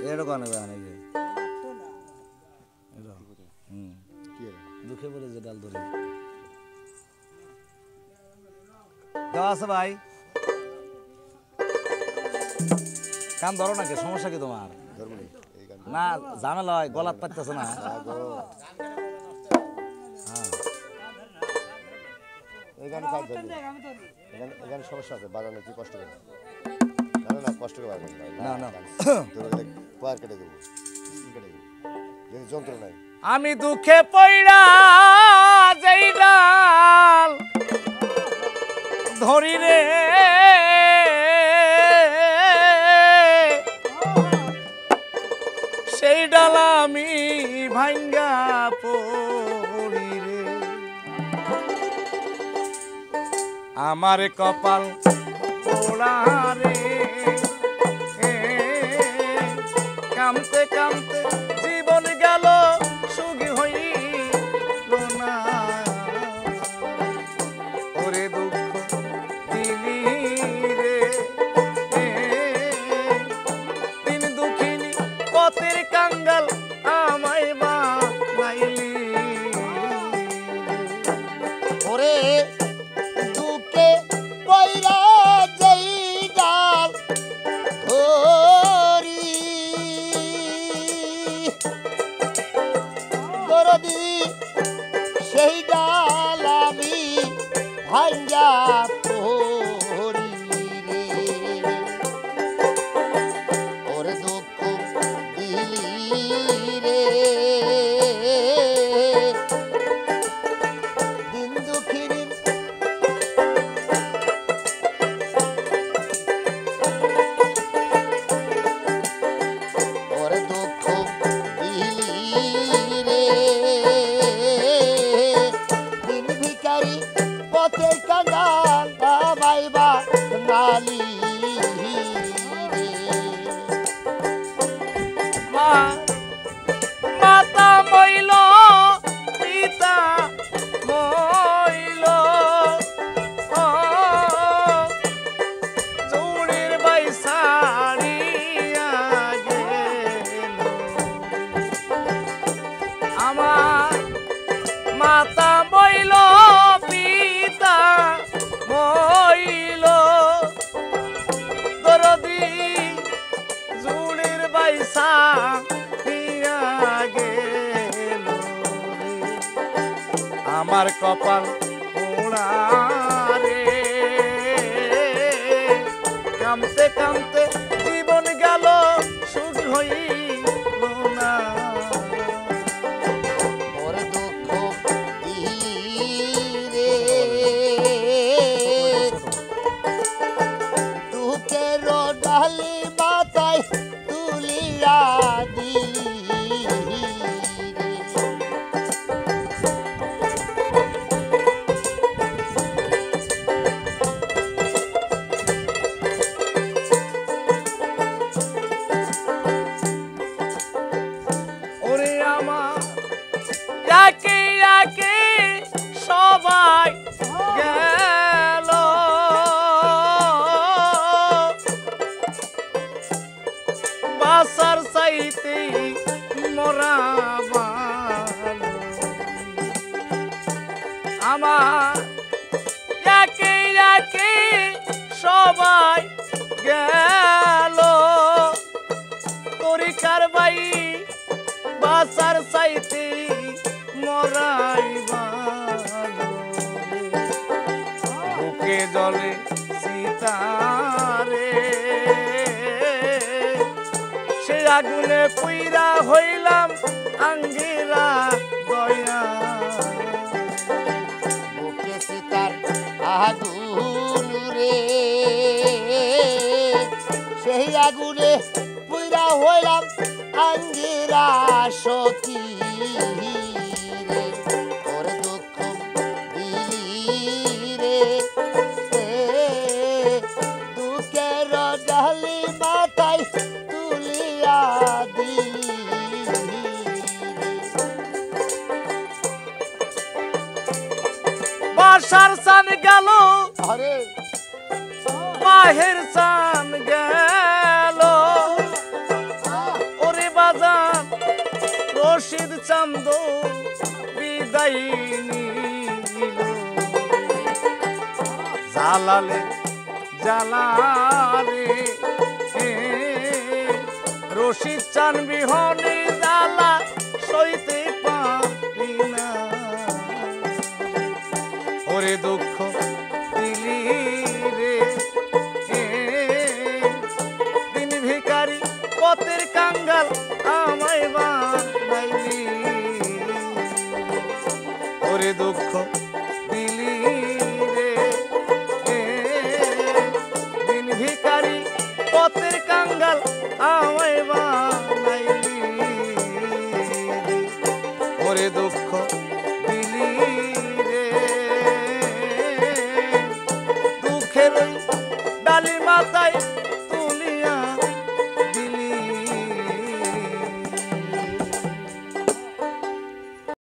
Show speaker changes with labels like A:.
A: এরকম দুঃখে বলে যে ডাল ধরে দেওয়া আছে ভাই কান ধরো নাকি সমস্যা কি তোমার না ঝামেলা হয় গলাত পাইতেছে না
B: এখানে সমস্যা আছে বাজানো কি কষ্ট করে না কষ্ট করে
A: না না
B: পার কেটে দেবো যন্ত্র নাই
A: আমি দুঃখে পইড়া যাই ডাল ধরি রে সেই ডাল আমি ভাঙ্গা পড়ি রে আমার কপাল পোড়া রে কামতে কামতে জীবন গেল সুখী হইল না ওরে দুঃখ দিলি রে তিন দুঃখিনী পথের কাঙ্গাল আমায় বানাইলি
B: ওরে দুঃখে পয়রা যেই ডাল ধরি দরদি সেই ডাল আমি ভাঙ্গা পড়ি রে ওরে দুঃখ দিলি রে দিন দুঃখিনী ওরে দুঃখ দিলি রে দিন ভিখারি পথে কাঙ্গাল আমাইবা নালি রে
A: মা মাতা মইল পিতা মইল চুড়ির বাইসারিয়া গেল আমার মাতা মইল পিতা মইল দরদি জুড়ির বাইসা দিয়া গেল রে আমার কপাল পোড়া রে কামতে কামতে জীবন গেল সুখ হইল না
B: ওরে দুঃখ দিলি রে দুঃখের ডালি মাথায় তুলিয়া দিলি রে
A: ওরে আমার একে একে সবাই গেল বাসার চাইতে মরা ভালো আমার একে একে সবাই গেল তরিকার বাই বাসার চাইতে মরাই ভালো বুকে জলে সীতারে সে আগুনে পুইরা হইলাম আঙ্গিরা দয়া
B: বুকে সীতার আগুন রে সেই আগুনে পুইরা হইলাম আঙ্গিরা সতী রে ওরে দুঃখ দিলি রে দুঃখের ডালি মাথায় তুলিয়া দিলি
A: বাসার সান গেল
B: আরে
A: মাহের চান গেল ওরে বাজান রশিদ চান্দ বিদায় নিল জালালে জালারে রশিদ চান বিহনে জালা সইতে পারি না ওরে দুঃখ দিলি রে দিন ভিখারি পথের কাঙ্গাল আমায় বা